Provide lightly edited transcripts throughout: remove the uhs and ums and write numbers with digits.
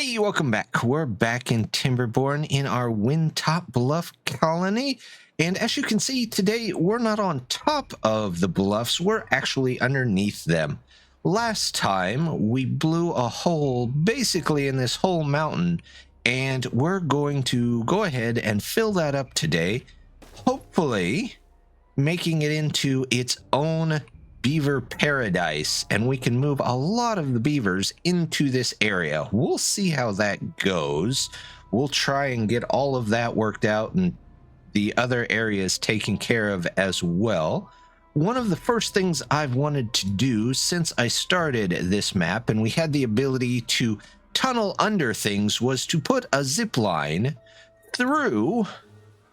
Hey, welcome back. We're back in Timberborn in our Windtop Bluff colony. And as you can see, today we're not on top of the bluffs, we're actually underneath them. Last time we blew a hole basically in this whole mountain, and we're going to go ahead and fill that up today, hopefully making it into its own beaver paradise, and we can move a lot of the beavers into this area. We'll see how that goes. We'll try and get all of that worked out and the other areas taken care of as well. One of the first things I've wanted to do since I started this map and we had the ability to tunnel under things was to put a zip line through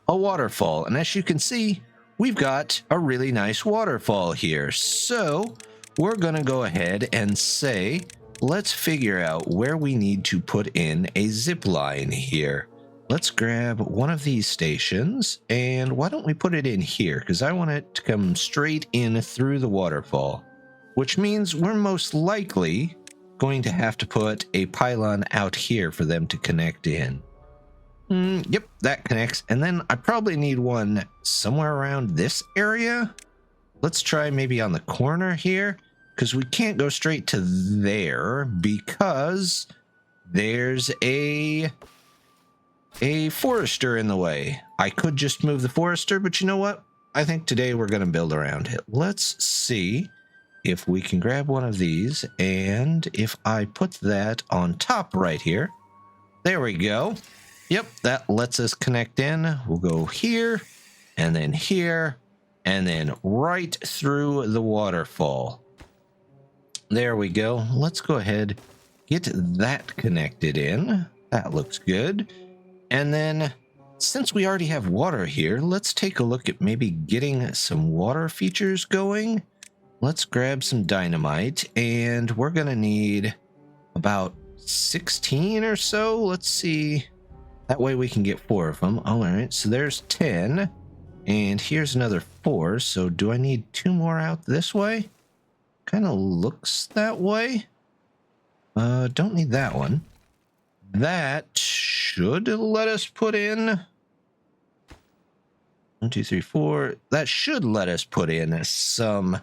a waterfall. And as you can see, we've got a really nice waterfall here. So we're going to go ahead and say, let's figure out where we need to put in a zip line here. Let's grab one of these stations, and why don't we put it in here? Because I want it to come straight in through the waterfall, which means we're most likely going to have to put a pylon out here for them to connect in. Yep, that connects. And then I probably need one somewhere around this area. Let's try maybe on the corner here, because we can't go straight to there because there's a forester in the way. I could just move the forester, but you know what? I think today we're going to build around it. Let's see if we can grab one of these, and if I put that on top right here. There we go. Yep, that lets us connect in. We'll go here, and then right through the waterfall. There we go. Let's go ahead, get that connected in. That looks good. And then, since we already have water here, let's take a look at maybe getting some water features going. Let's grab some dynamite, and we're going to need about 16 or so. Let's see. That way we can get 4 of them. All right, so there's 10. And here's another 4. So do I need 2 more out this way? Kind of looks that way. Don't need that one. That should let us put in 1, 2, 3, 4. That should let us put in some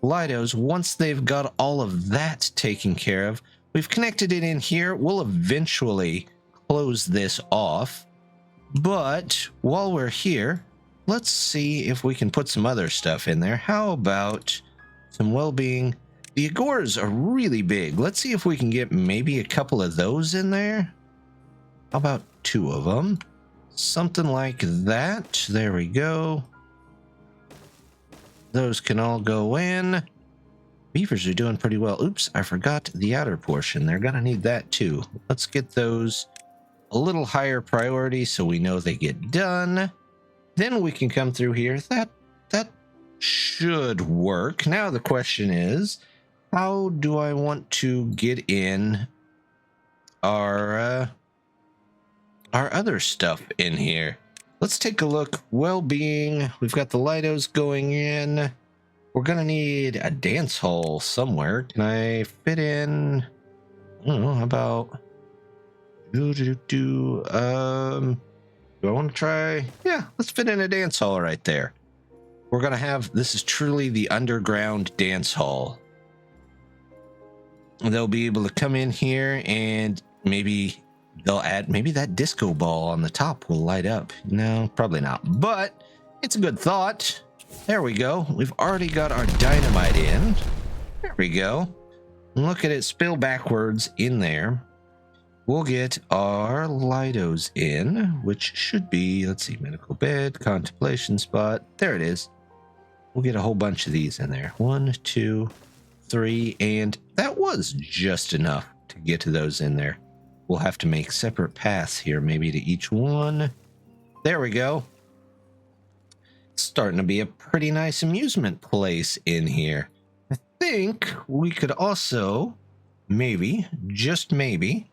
lidos. Once they've got all of that taken care of, we've connected it in here. We'll eventually close this off, but while we're here, let's see if we can put some other stuff in there. How about some well-being? The agores are really big. Let's see if we can get maybe a couple of those in there. How about 2 of them? Something like that. There we go. Those can all go in. Beavers are doing pretty well. Oops, I forgot the outer portion. They're gonna need that too. Let's get those a little higher priority so we know they get done. Then we can come through here. That should work. Now the question is, how do I want to get in our other stuff in here? Let's take a look. Well-being, we've got the lidos going in. We're gonna need a dance hall somewhere. Can I fit in? I don't know, how about do I want to try? Yeah, let's fit in a dance hall right there. We're gonna have, this is truly the underground dance hall. They'll be able to come in here, and maybe they'll add, maybe that disco ball on the top will light up. No, probably not, but it's a good thought. There we go. We've already got our dynamite in. There we go. Look at it spill backwards in there. We'll get our lidos in, which should be, let's see, medical bed, contemplation spot. There it is. We'll get a whole bunch of these in there. 1, 2, 3, and that was just enough to get to those in there. We'll have to make separate paths here, maybe to each one. There we go. It's starting to be a pretty nice amusement place in here. I think we could also, maybe, just maybe,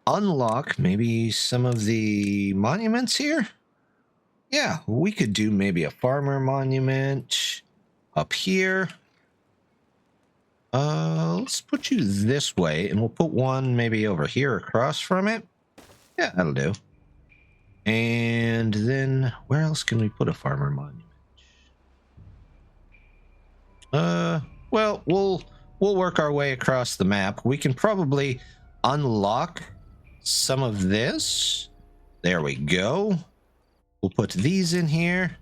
unlock maybe some of the monuments here. Yeah, we could do maybe a farmer monument up here. Let's put you this way, and we'll put one maybe over here across from it. Yeah, that'll do. And then where else can we put a farmer monument? Well, we'll work our way across the map. We can probably unlock some of this. There we go. We'll put these in here,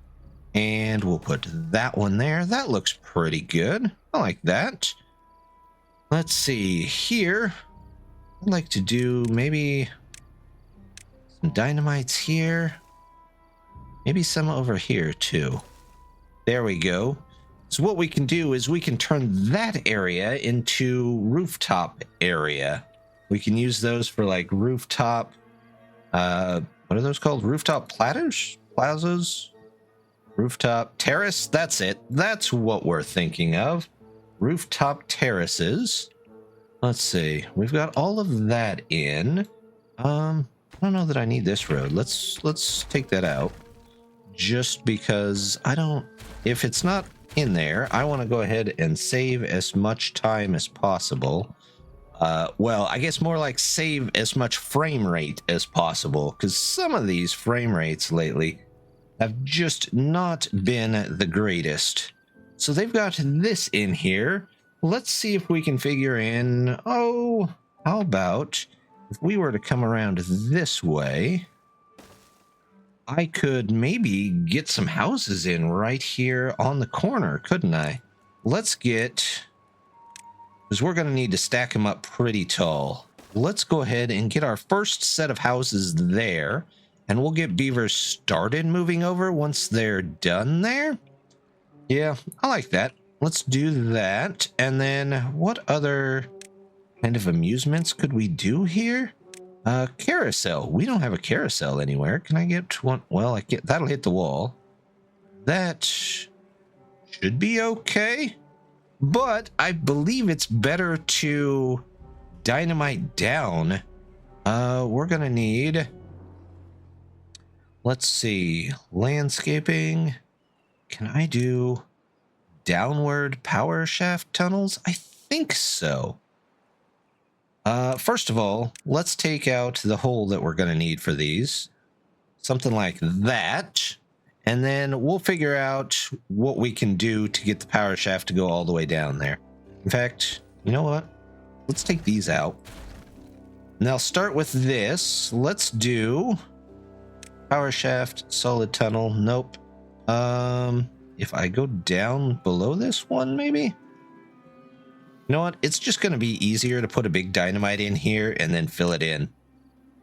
and we'll put that one there. That looks pretty good. I like that. Let's see here. I'd like to do maybe some dynamites here. Maybe some over here too. There we go. So what we can do is we can turn that area into rooftop area. We can use those for like rooftop, what are those called? Rooftop platters? Plazas? Rooftop terrace? That's it. That's what we're thinking of. Rooftop terraces. Let's see. We've got all of that in. I don't know that I need this road. Let's take that out. Just because I don't... If it's not in there, I want to go ahead and save as much time as possible. Well, I guess more like save as much frame rate as possible, because some of these frame rates lately have just not been the greatest. So they've got this in here. Let's see if we can figure in, oh, how about if we were to come around this way, I could maybe get some houses in right here on the corner, couldn't I? Let's get, because we're going to need to stack them up pretty tall. Let's go ahead and get our first set of houses there, and we'll get Beavers started moving over once they're done there. Yeah, I like that. Let's do that. And then what other kind of amusements could we do here? Carousel. We don't have a carousel anywhere. Can I get one? Well, that'll hit the wall. That should be okay. But I believe it's better to dynamite down. We're gonna need, let's see, landscaping. Can I do downward power shaft tunnels? I think so. First of all, let's take out the hole that we're going to need for these. Something like that. And then we'll figure out what we can do to get the power shaft to go all the way down there. In fact, you know what? Let's take these out. And I'll start with this. Let's do power shaft, solid tunnel. Nope. If I go down below this one, maybe? You know what? It's just going to be easier to put a big dynamite in here and then fill it in.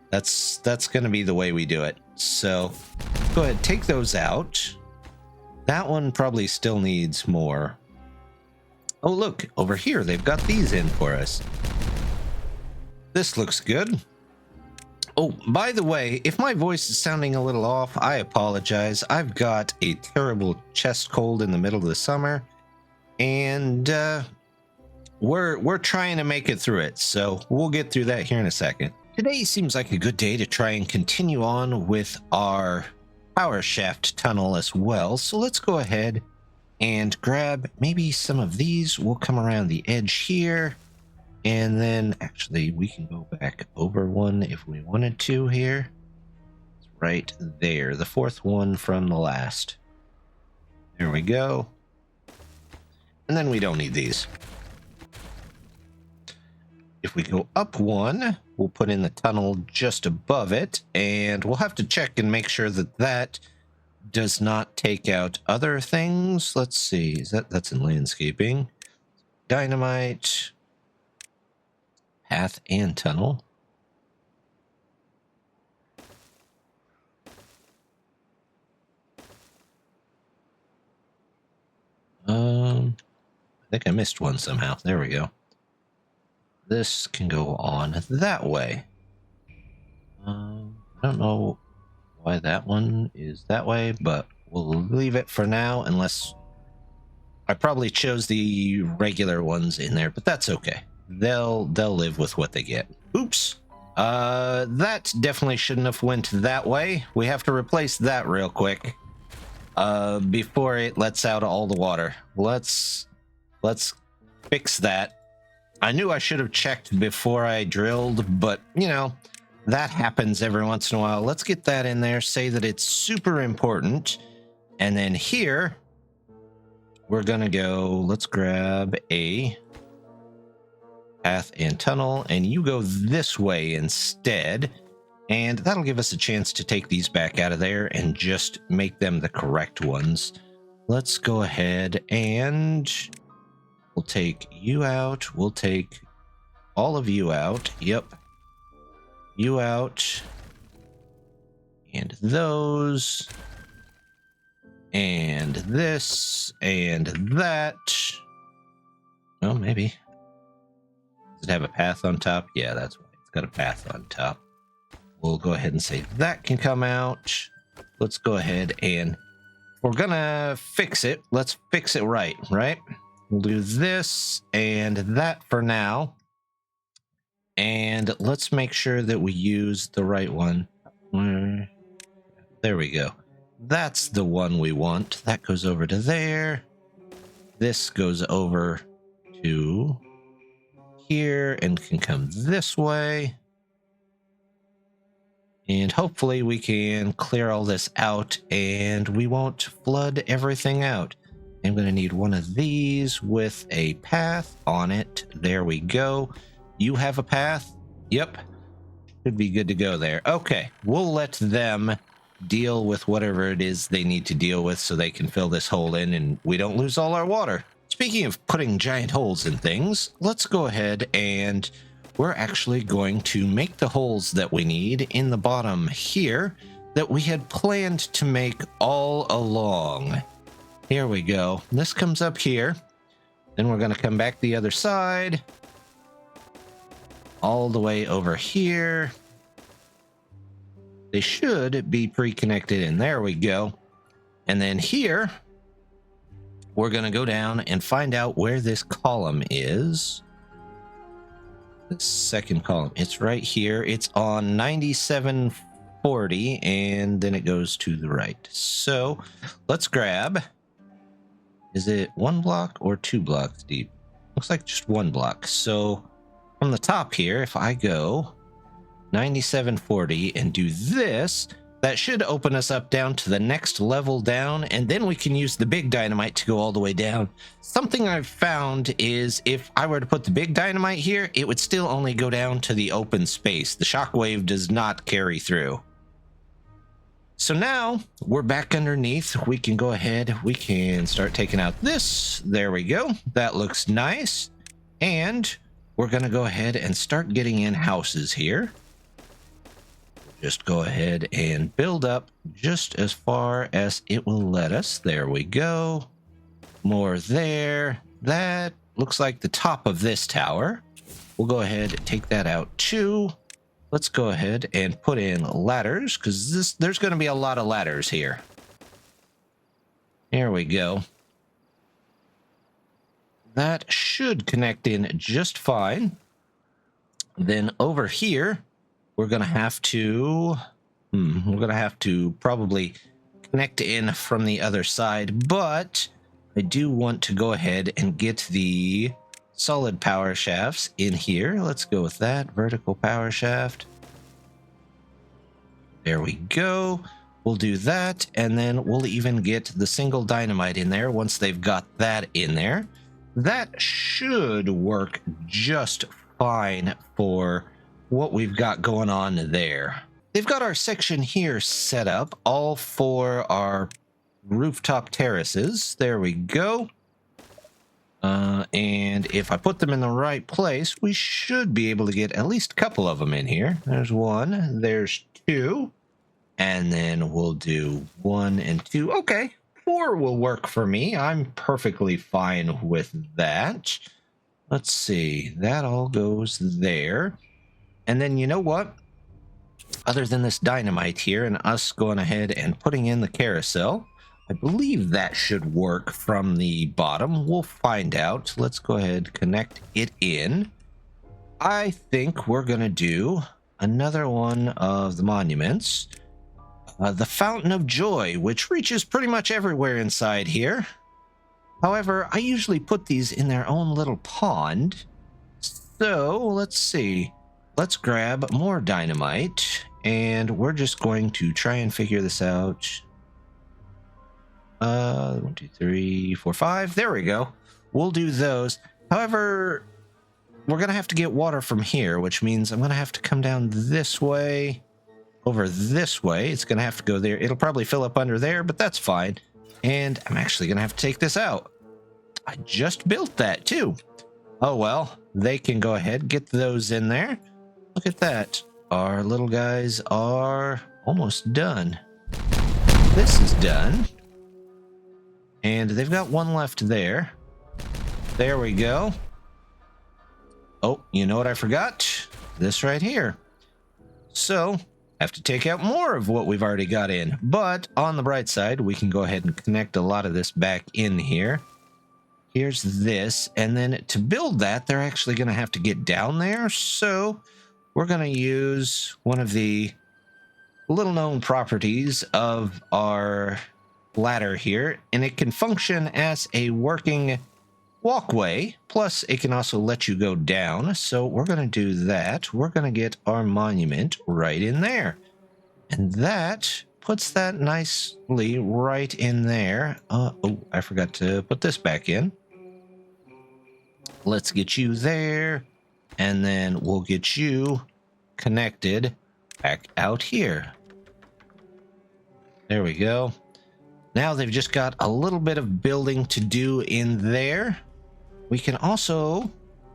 That's going to be the way we do it. So go ahead, take those out. That one probably still needs more. Oh, look, over here, they've got these in for us. This looks good. Oh, by the way, if my voice is sounding a little off, I apologize. I've got a terrible chest cold in the middle of the summer, and we're trying to make it through it, so we'll get through that here in a second. Today seems like a good day to try and continue on with our power shaft tunnel as well, so let's go ahead and grab maybe some of these. We'll come around the edge here, and then actually we can go back over one if we wanted to here. It's right there, the fourth one from the last. There we go. And then we don't need these. If we go up one, we'll put in the tunnel just above it, and we'll have to check and make sure that that does not take out other things. Let's see, that's in landscaping. Dynamite, path and tunnel. I think I missed one somehow. There we go. This can go on that way. I don't know why that one is that way, but we'll leave it for now, unless I probably chose the regular ones in there, but that's okay. They'll live with what they get. Oops. That definitely shouldn't have went that way. We have to replace that real quick before it lets out all the water. Let's fix that. I knew I should have checked before I drilled, but, you know, that happens every once in a while. Let's get that in there, say that it's super important. And then here, we're going to go, let's grab a path and tunnel, and you go this way instead. And that'll give us a chance to take these back out of there and just make them the correct ones. Let's go ahead and we'll take you out. We'll take all of you out. Yep. You out. And those. And this. And that. Oh, maybe. Does it have a path on top? Yeah, that's why. It's got a path on top. We'll go ahead and say that can come out. Let's go ahead and we're gonna fix it. Let's fix it right? We'll do this and that for now. And let's make sure that we use the right one. There we go. That's the one we want. That goes over to there. This goes over to here and can come this way. And hopefully we can clear all this out and we won't flood everything out. I'm going to need one of these with a path on it. There we go. You have a path? Yep. Should be good to go there. Okay, we'll let them deal with whatever it is they need to deal with so they can fill this hole in and we don't lose all our water. Speaking of putting giant holes in things, let's go ahead and we're actually going to make the holes that we need in the bottom here that we had planned to make all along. Here we go. This comes up here. Then we're going to come back the other side. All the way over here. They should be pre-connected, and there we go. And then here, we're going to go down and find out where this column is. The second column. It's right here. It's on 9740, and then it goes to the right. So let's grab. Is it 1 block or 2 blocks deep? Looks like just 1 block. So from the top here, if I go 9740 and do this, that should open us up down to the next level down, and then we can use the big dynamite to go all the way down. Something I've found is if I were to put the big dynamite here, it would still only go down to the open space. The shockwave does not carry through. So now we're back underneath. We can go ahead. We can start taking out this. There we go. That looks nice. And we're going to go ahead and start getting in houses here. Just go ahead and build up just as far as it will let us. There we go. More there. That looks like the top of this tower. We'll go ahead and take that out too. Let's go ahead and put in ladders because there's going to be a lot of ladders here. Here we go. That should connect in just fine. Then over here, we're going to have to probably connect in from the other side, but I do want to go ahead and get the solid power shafts in here. Let's go with that vertical power shaft. There we go. We'll do that, and then we'll even get the single dynamite in there once they've got that in there. That should work just fine for what we've got going on there. They've got our section here set up, all for our rooftop terraces. There we go. And if I put them in the right place, we should be able to get at least a couple of them in here. There's 1, there's 2, and then we'll do 1 and 2. Okay, 4 will work for me. I'm perfectly fine with that. Let's see, that all goes there. And then you know what? Other than this dynamite here and us going ahead and putting in the carousel, I believe that should work from the bottom. We'll find out. Let's go ahead and connect it in. I think we're going to do another one of the monuments. The Fountain of Joy, which reaches pretty much everywhere inside here. However, I usually put these in their own little pond. So let's see. Let's grab more dynamite, and we're just going to try and figure this out. 1, 2, 3, 4, 5. There we go. We'll do those. However, we're going to have to get water from here, which means I'm going to have to come down this way, over this way. It's going to have to go there. It'll probably fill up under there, but that's fine. And I'm actually going to have to take this out. I just built that too. Oh, well, they can go ahead, get those in there. Look at that. Our little guys are almost done. This is done. And they've got one left there. There we go. Oh, you know what I forgot? This right here. So, have to take out more of what we've already got in. But on the bright side, we can go ahead and connect a lot of this back in here. Here's this. And then to build that, they're actually going to have to get down there. So, we're going to use one of the little-known properties of our ladder here. And it can function as a working walkway, plus it can also let you go down. So we're going to do that. We're going to get our monument right in there, and that puts that nicely right in there. Oh, I forgot to put this back in. Let's get you there, and then we'll get you connected back out here. There we go. Now they've just got a little bit of building to do in there. We can also,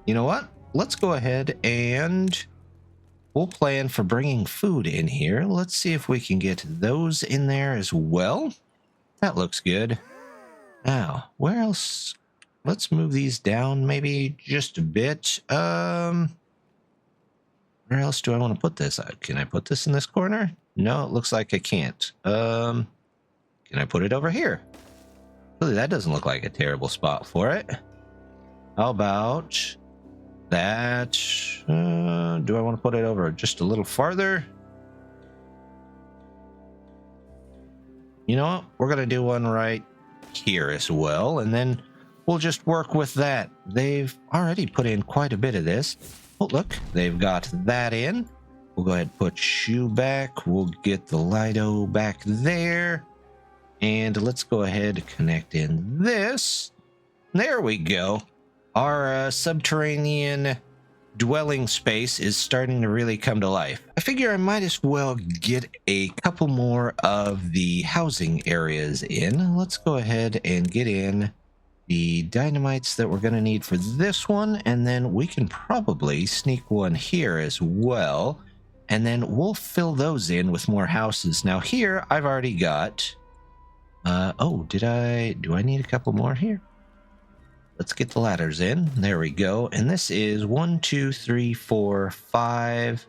you know what? Let's go ahead and we'll plan for bringing food in here. Let's see if we can get those in there as well. That looks good. Now, where else? Let's move these down maybe just a bit. Where else do I want to put this? Can I put this in this corner? No, it looks like I can't. Can I put it over here? Really, that doesn't look like a terrible spot for it. How about that? Do I want to put it over just a little farther? You know what? We're going to do one right here as well, and then we'll just work with that. They've already put in quite a bit of this. Oh, look, they've got that in. We'll go ahead and put you back. We'll get the Lido back there. And let's go ahead and connect in this. There we go. Our subterranean dwelling space is starting to really come to life. I figure I might as well get a couple more of the housing areas in. Let's go ahead and get in the dynamites that we're going to need for this one, and then we can probably sneak one here as well, and then we'll fill those in with more houses. Now here I've already got do I need a couple more here? Let's get the ladders in. There we go. And this is 1, 2, 3, 4, 5.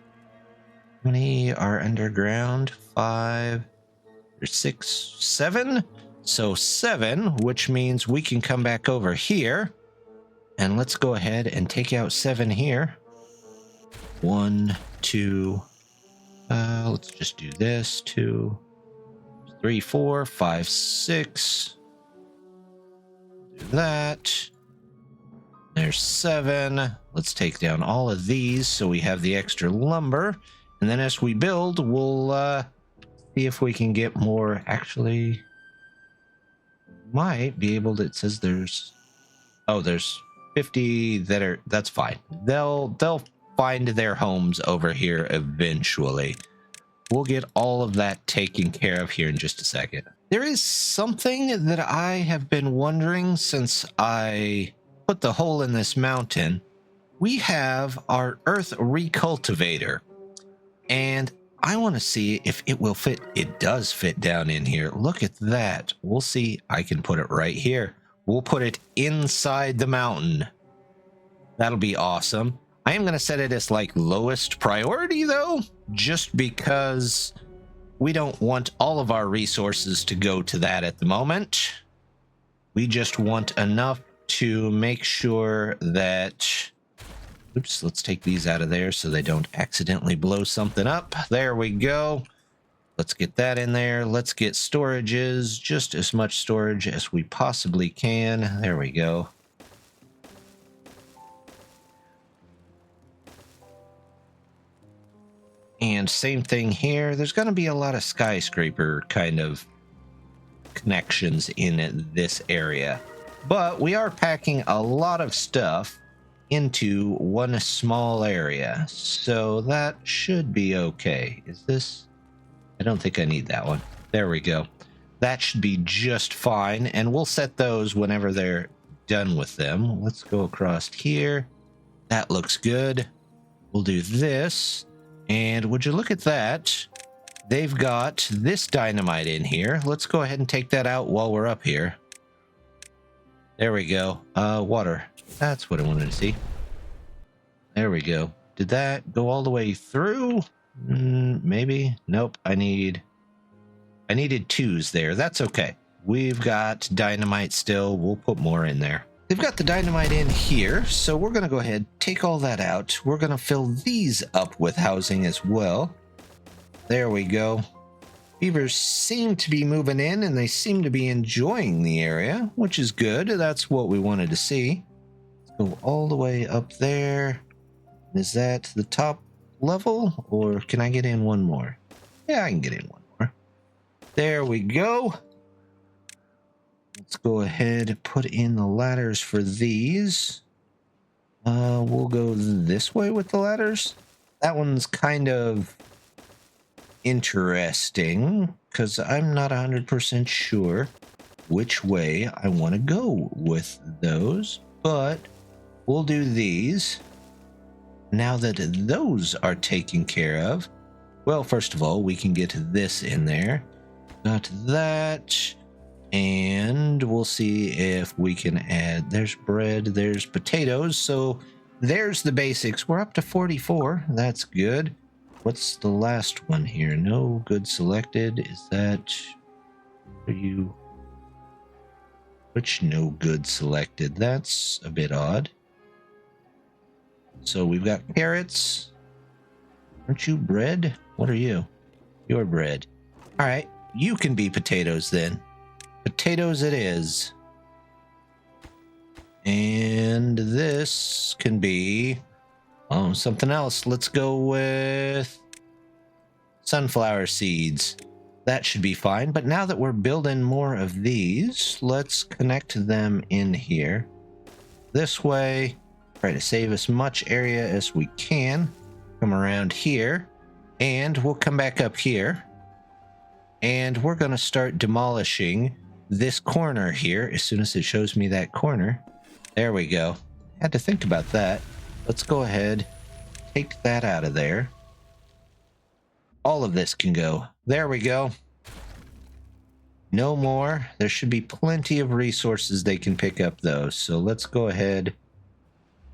How many are underground? 5, 6, 7. So 7, which means we can come back over here. And let's go ahead and take out 7 here. 1, 2. Let's just do this. 2, 3, 4, 5, 6. Do that. There's 7. Let's take down all of these so we have the extra lumber. And then as we build, we'll see if we can get more. Actually, might be able to. It says there's 50 that are. That's fine. They'll find their homes over here eventually. We'll get all of that taken care of here in just a second. There is something that I have been wondering since I put the hole in this mountain. We have our earth recultivator, and I want to see if it will fit. It does fit down in here. Look at that. We'll see. I can put it right here. We'll put it inside the mountain. That'll be awesome. I am going to set it as like lowest priority though, just because we don't want all of our resources to go to that at the moment. We just want enough to make sure that, oops, let's take these out of there so they don't accidentally blow something up. There we go. Let's get that in there. Let's get storages, just as much storage as we possibly can. There we go. And same thing here. There's going to be a lot of skyscraper kind of connections in this area. But we are packing a lot of stuff into one small area. So that should be okay. Is this? I don't think I need that one. There we go. That should be just fine. And we'll set those whenever they're done with them. Let's go across here. That looks good. We'll do this. And would you look at that? They've got this dynamite in here. Let's go ahead and take that out while we're up here. There we go. Water. That's what I wanted to see. There we go. Did that go all the way through? Maybe. Nope. I needed 2s there. That's okay. We've got dynamite still. We'll put more in there. They've got the dynamite in here, so we're going to go ahead, take all that out. We're going to fill these up with housing as well. There we go. Beavers seem to be moving in, and they seem to be enjoying the area, which is good. That's what we wanted to see. Let's go all the way up there. Is that the top level, or can I get in one more? Yeah, I can get in one more. There we go. Let's go ahead and put in the ladders for these. We'll go this way with the ladders. That one's kind of interesting because I'm not 100% sure which way I want to go with those, but we'll do these. Now that those are taken care of, well, first of all, we can get this in there. Got that. And we'll see if we can add, there's bread, there's potatoes. So there's the basics. We're up to 44. That's good. What's the last one here? No good selected. Is that, are you, which no good selected? That's a bit odd. So we've got carrots. Aren't you bread? What are you? You're bread. All right. You can be potatoes then. Potatoes it is. And this can be something else. Let's go with sunflower seeds. That should be fine. But now that we're building more of these, let's connect them in here. This way, try to save as much area as we can. Come around here, and we'll come back up here. And we're going to start demolishing this corner here as soon as it shows me that corner. There we go. Had to think about that. Let's go ahead, take that out of there. All of this can go. There we go. No more. There should be plenty of resources they can pick up though. So let's go ahead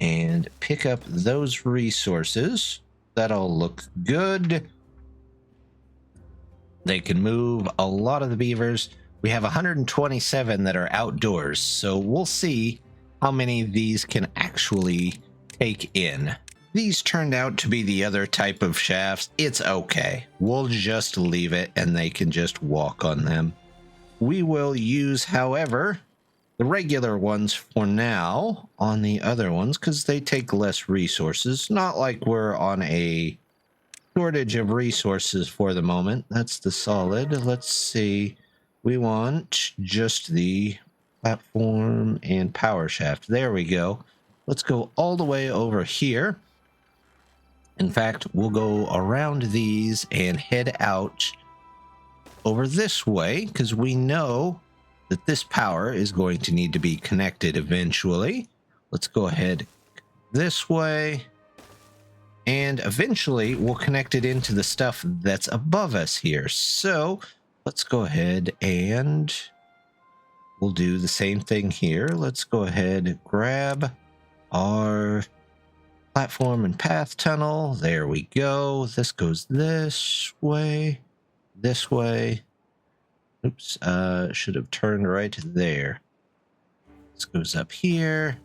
and pick up those resources. That'll look good. They can move a lot of the beavers. We have 127 that are outdoors, so we'll see how many of these can actually take in. These turned out to be the other type of shafts. It's okay. We'll just leave it and they can just walk on them. We will use, however, the regular ones for now on the other ones because they take less resources. Not like we're on a shortage of resources for the moment. That's the solid. Let's see. We want just the platform and power shaft. There we go. Let's go all the way over here. In fact, we'll go around these and head out over this way because we know that this power is going to need to be connected eventually. Let's go ahead this way. And eventually we'll connect it into the stuff that's above us here. So let's go ahead and we'll do the same thing here. Let's go ahead and grab our platform and path tunnel. There we go. This goes this way, this way. Oops, should have turned right there. This goes up here,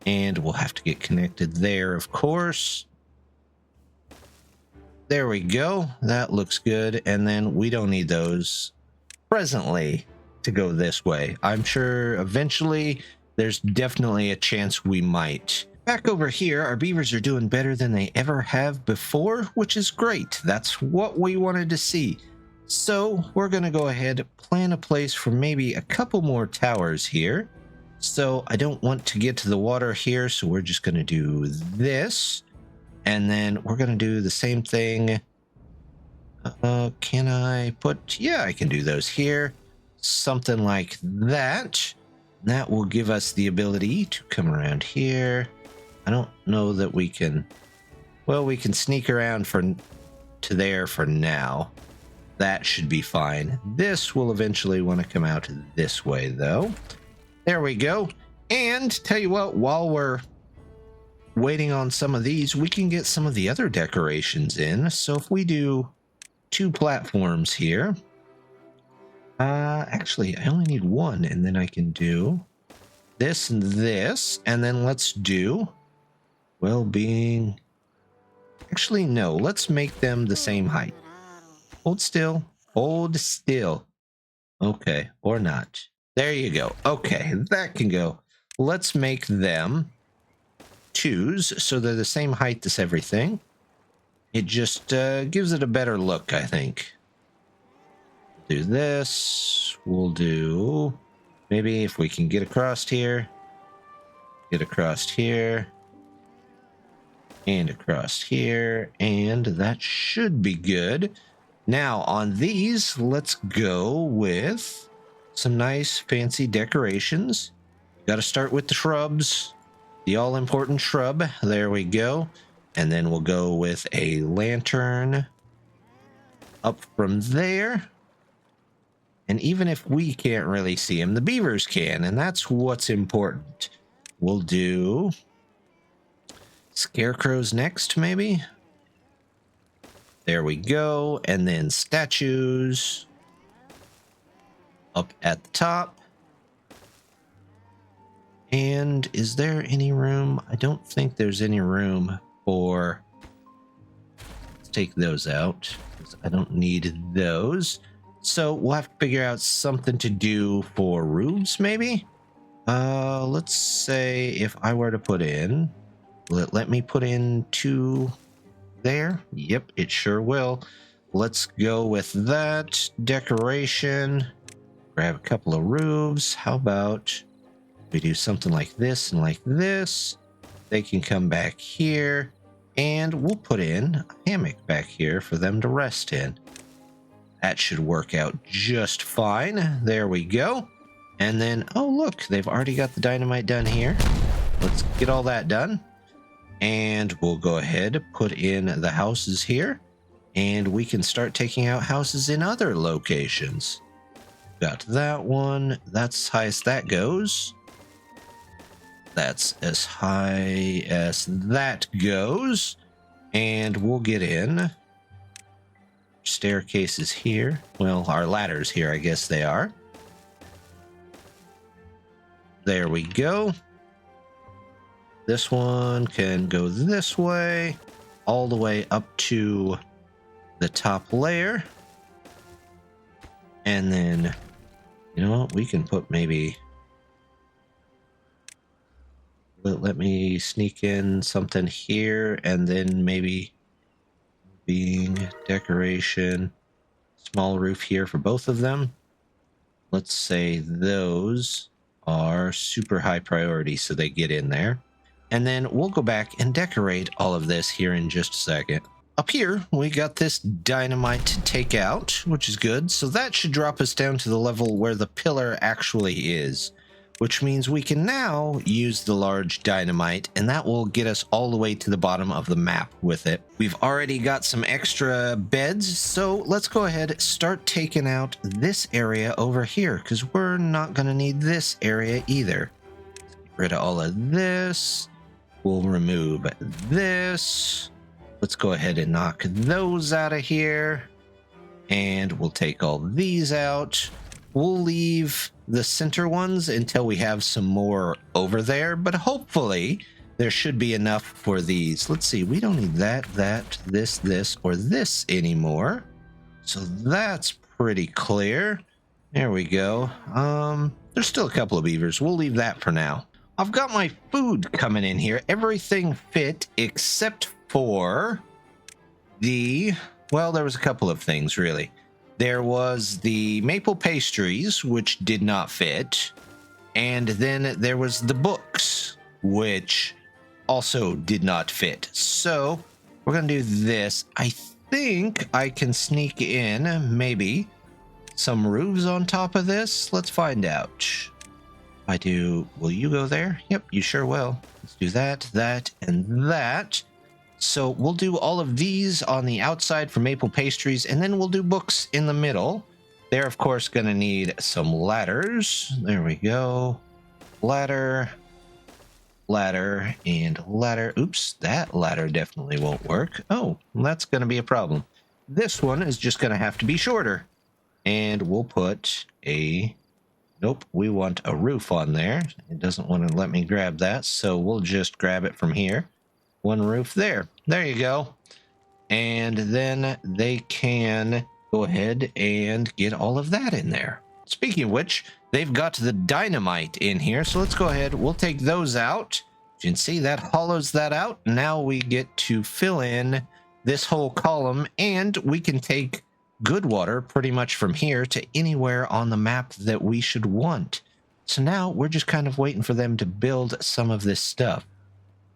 and we'll have to get connected there, of course. There we go. That looks good. And then we don't need those presently to go this way. I'm sure eventually there's definitely a chance we might. Back over here, our beavers are doing better than they ever have before, which is great. That's what we wanted to see. So we're going to go ahead, plan a place for maybe a couple more towers here. So I don't want to get to the water here, so we're just going to do this. And then we're going to do the same thing. Can I put... Yeah, I can do those here. Something like that. That will give us the ability to come around here. I don't know that we can... Well, we can sneak around to there for now. That should be fine. This will eventually want to come out this way, though. There we go. And tell you what, while we're waiting on some of these, we can get some of the other decorations in. So if we do 2 platforms here... actually, I only need 1, and then I can do this and this, and then let's do well-being. Actually, no, let's make them the same height. Hold still. Hold still. Okay, or not. There you go. Okay, that can go. Let's make them 2s, so they're the same height as everything. It just gives it a better look, I think. Do this. We'll do... Maybe if we can get across here. Get across here. And across here. And that should be good. Now, on these, let's go with some nice fancy decorations. Got to start with the shrubs. The all-important shrub. There we go. And then we'll go with a lantern up from there. And even if we can't really see them, the beavers can, and that's what's important. We'll do scarecrows next, maybe. There we go. And then statues up at the top. And is there any room? I don't think there's any room for... Let's take those out, because I don't need those. So we'll have to figure out something to do for roofs, maybe? Let's say if I were to put in... Will it let me put in 2 there? Yep, it sure will. Let's go with that. Decoration. Grab a couple of roofs. How about we do something like this and like this? They can come back here. And we'll put in a hammock back here for them to rest in. That should work out just fine. There we go. And then, oh look, they've already got the dynamite done here. Let's get all that done. And we'll go ahead, put in the houses here. And we can start taking out houses in other locations. Got that one. That's as high as that goes. That's as high as that goes. And we'll get in... Staircases here. Well, our ladders here, I guess they are. There we go. This one can go this way, all the way up to the top layer. And then, you know what, we can put maybe... Let me sneak in something here, and then maybe... being decoration, small roof here for both of them. Let's say those are super high priority, so they get in there. And then we'll go back and decorate all of this here in just a second. Up here, we got this dynamite to take out, which is good. So that should drop us down to the level where the pillar actually is, which means we can now use the large dynamite, and that will get us all the way to the bottom of the map with it. We've already got some extra beds, so let's go ahead and start taking out this area over here, because we're not going to need this area either. Let's get rid of all of this. We'll remove this. Let's go ahead and knock those out of here, and we'll take all these out. We'll leave the center ones until we have some more over there, but hopefully there should be enough for these. Let's see, we don't need that, this, or this anymore. So that's pretty clear. There we go. There's still a couple of beavers. We'll leave that for now. I've got my food coming in here. Everything fit except for the... Well, there was a couple of things, really. There was the maple pastries, which did not fit. And then there was the books, which also did not fit. So we're going to do this. I think I can sneak in, maybe, some roofs on top of this. Let's find out. I do. Will you go there? Yep, you sure will. Let's do that, that, and that. So we'll do all of these on the outside for maple pastries, and then we'll do books in the middle. They're, of course, going to need some ladders. There we go. Ladder, ladder, and ladder. Oops, that ladder definitely won't work. Oh, that's going to be a problem. This one is just going to have to be shorter. And we'll put a... Nope, we want a roof on there. It doesn't want to let me grab that, so we'll just grab it from here. One roof there. There you go. And then they can go ahead and get all of that in there. Speaking of which, they've got the dynamite in here, so let's go ahead. We'll take those out. You can see that hollows that out. Now we get to fill in this whole column, and we can take good water pretty much from here to anywhere on the map that we should want. So now we're just kind of waiting for them to build some of this stuff.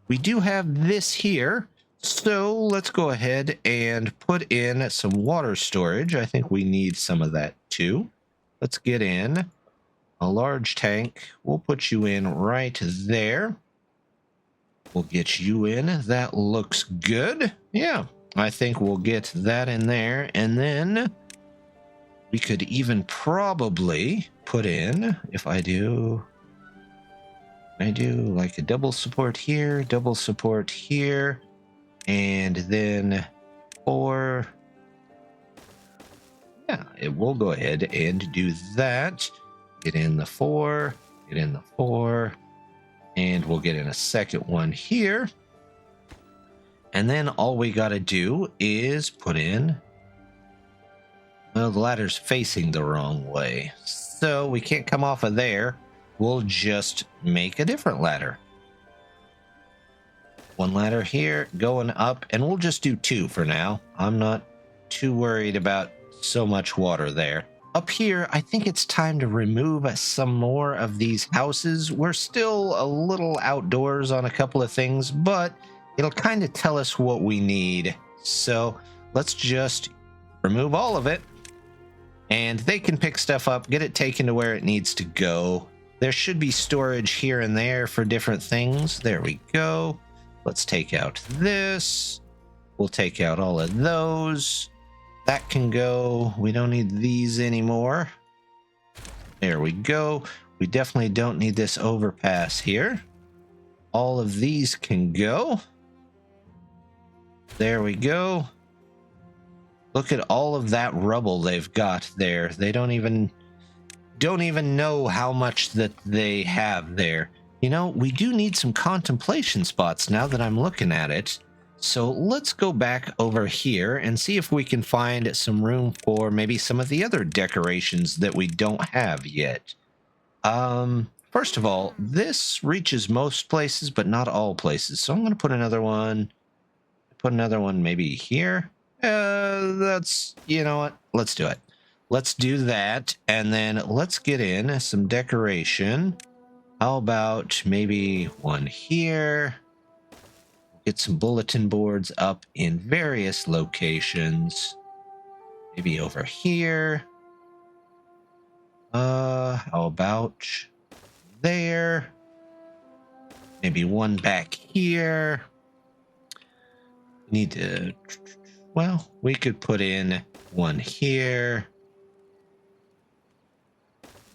We do have this here, so let's go ahead and put in some water storage. I think we need some of that too. Let's get in a large tank. We'll put you in right there. We'll get you in. That looks good. Yeah. I think we'll get that in there, and then we could even probably put in, if I do like a double support here, and then 4. Yeah, it will go ahead and do that. Get in the 4, get in the 4, and we'll get in a second one here. And then all we got to do is put in... Well, the ladder's facing the wrong way, so we can't come off of there. We'll just make a different ladder. One ladder here, going up, and we'll just do 2 for now. I'm not too worried about so much water there. Up here, I think it's time to remove some more of these houses. We're still a little outdoors on a couple of things, but it'll kind of tell us what we need. So let's just remove all of it, and they can pick stuff up, get it taken to where it needs to go. There should be storage here and there for different things. There we go. Let's take out this. We'll take out all of those. That can go. We don't need these anymore. There we go. We definitely don't need this overpass here. All of these can go. There we go. Look at all of that rubble they've got there. They don't even know how much that they have there. You know, we do need some contemplation spots now that I'm looking at it. So let's go back over here and see if we can find some room for maybe some of the other decorations that we don't have yet. First of all, this reaches most places, but not all places. So I'm going to put another one. Put another one maybe here. That's, you know what? Let's do it. Let's do that. And then let's get in some decoration. How about maybe one here? Get some bulletin boards up in various locations. Maybe over here. How about there? Maybe one back here. Need to, well, we could put in one here.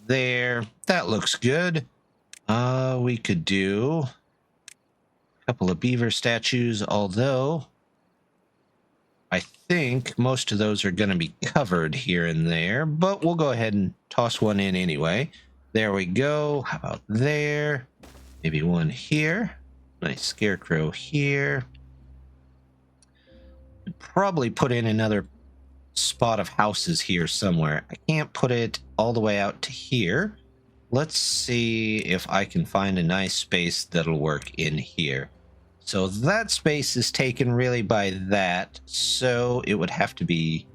There. That looks good. We could do a couple of beaver statues, although I think most of those are going to be covered here and there, but we'll go ahead and toss one in anyway. There we go. How about there? Maybe one here. Nice scarecrow here. Probably put in another spot of houses here somewhere. I can't put it all the way out to here. Let's see if I can find a nice space that'll work in here. So that space is taken really by that, so it would have to be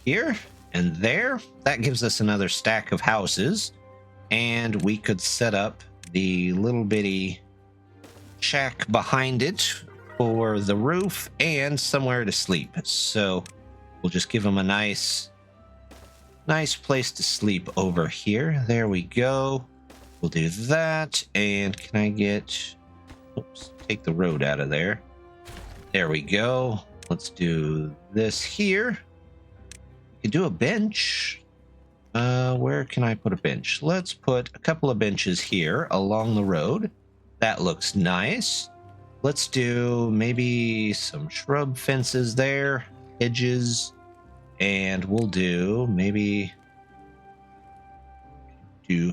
here and there. That gives us another stack of houses, and we could set up the little bitty shack behind it for the roof and somewhere to sleep. So we'll just give them a nice place to sleep over here. There we go. We'll do that. And can I get... Oops, take the road out of there. There we go. Let's do this here. We could do a bench. Where can I put a bench? Let's put a couple of benches here along the road. That looks nice. Let's do maybe some shrub fences there, hedges, and we'll do maybe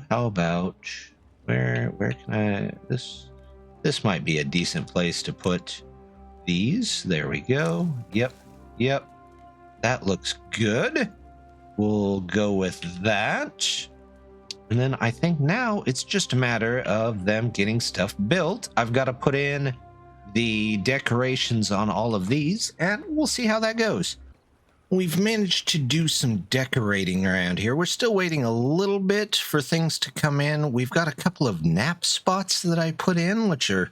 how about where can I this might be a decent place to put these. There we go. Yep. That looks good. We'll go with that. And then I think now it's just a matter of them getting stuff built. I've got to put in the decorations on all of these, and we'll see how that goes. We've managed to do some decorating around here. We're still waiting a little bit for things to come in. We've got a couple of nap spots that I put in, which are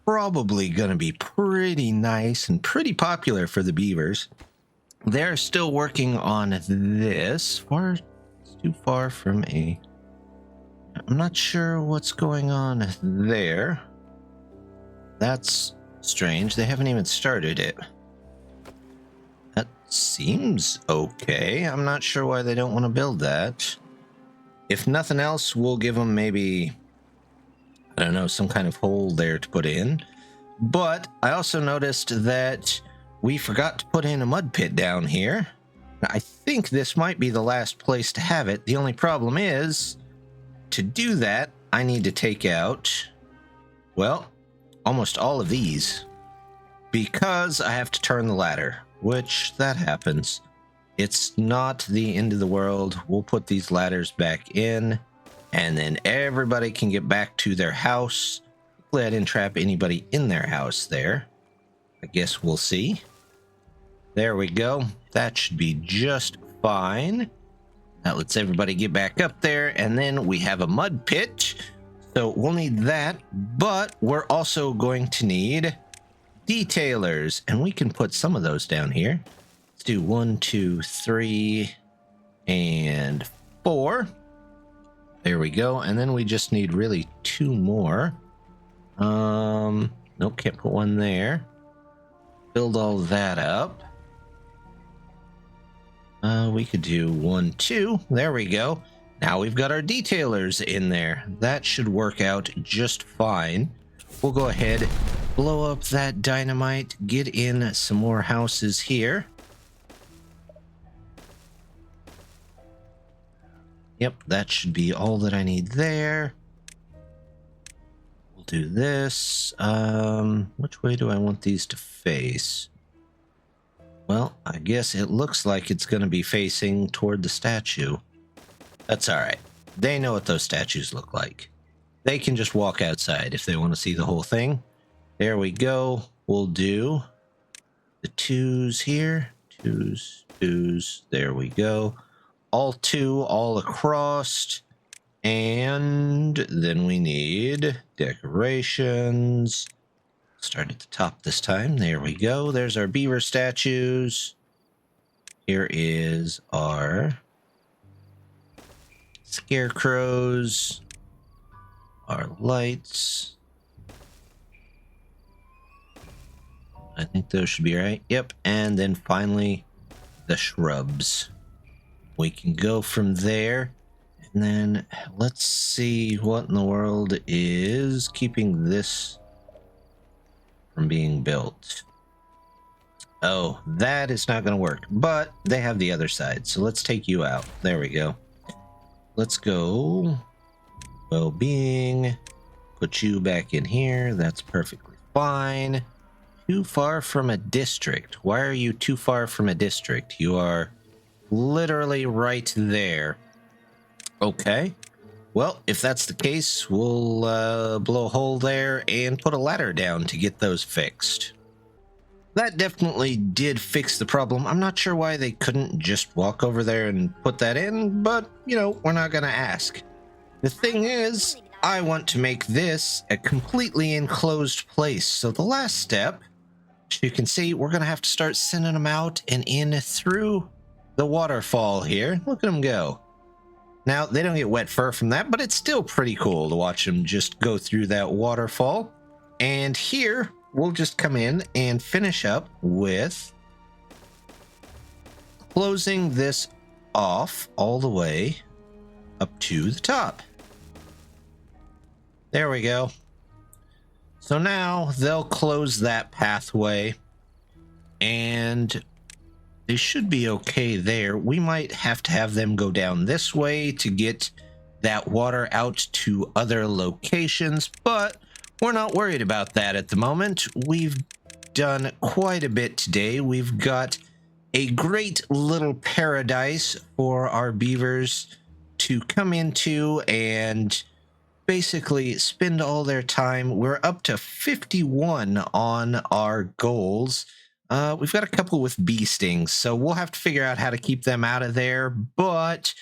probably going to be pretty nice and pretty popular for the beavers. They're still working on this. It's too far from a... I'm not sure what's going on there. That's strange. They haven't even started it. That seems okay. I'm not sure why they don't want to build that. If nothing else, we'll give them maybe, I don't know, some kind of hole there to put in. But I also noticed that we forgot to put in a mud pit down here. I think this might be the last place to have it. The only problem is, to do that, I need to take out, well, almost all of these, because I have to turn the ladder, which that happens. It's not the end of the world. We'll put these ladders back in, and then everybody can get back to their house. Hopefully I didn't trap anybody in their house there. I guess we'll see. There we go. That should be just fine. That lets everybody get back up there, and then we have a mud pit. So we'll need that, but we're also going to need detailers, and we can put some of those down here. Let's do 1, 2, 3, and 4. There we go. And then we just need really 2 more. Nope, can't put one there. Build all that up. We could do 1, 2. There we go. Now we've got our detailers in there. That should work out just fine. We'll go ahead, blow up that dynamite, get in some more houses here. Yep, that should be all that I need there. We'll do this. Which way do I want these to face? Well, I guess it looks like it's going to be facing toward the statue. That's all right. They know what those statues look like. They can just walk outside if they want to see the whole thing. There we go. We'll do the 2s here. 2s. There we go. All 2 all across. And then we need decorations. Start at the top this time. There we go. There's our beaver statues. Here is our scarecrows, our lights. I think those should be right. Yep. And then finally the shrubs. We can go from there. And then let's see what in the world is keeping this from being built. Oh, that is not going to work, but they have the other side. So let's take you out. There we go. Let's go well-being, Put you back in here. That's perfectly fine. Too far from a district. Why are you too far from a district? You are literally right there. Okay. Well, if that's the case, we'll blow a hole there and put a ladder down to get those fixed. That definitely did fix the problem. I'm not sure why they couldn't just walk over there and put that in, but, you know, we're not going to ask. The thing is, I want to make this a completely enclosed place. So the last step, as you can see, we're going to have to start sending them out and in through the waterfall here. Look at them go. Now, they don't get wet fur from that, but it's still pretty cool to watch them just go through that waterfall. And here, we'll just come in and finish up with closing this off all the way up to the top. There we go. So now they'll close that pathway and they should be okay there. We might have to have them go down this way to get that water out to other locations, but we're not worried about that at the moment. We've done quite a bit today. We've got a great little paradise for our beavers to come into and basically spend all their time. We're up to 51 on our goals. We've got a couple with bee stings, so we'll have to figure out how to keep them out of there. But,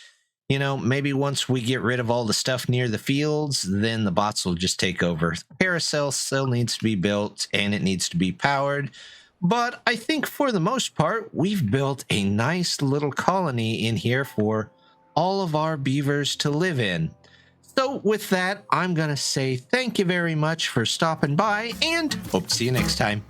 you know, maybe once we get rid of all the stuff near the fields, then the bots will just take over. Carousel still needs to be built, and it needs to be powered. But I think for the most part, we've built a nice little colony in here for all of our beavers to live in. So with that, I'm going to say thank you very much for stopping by, and hope to see you next time.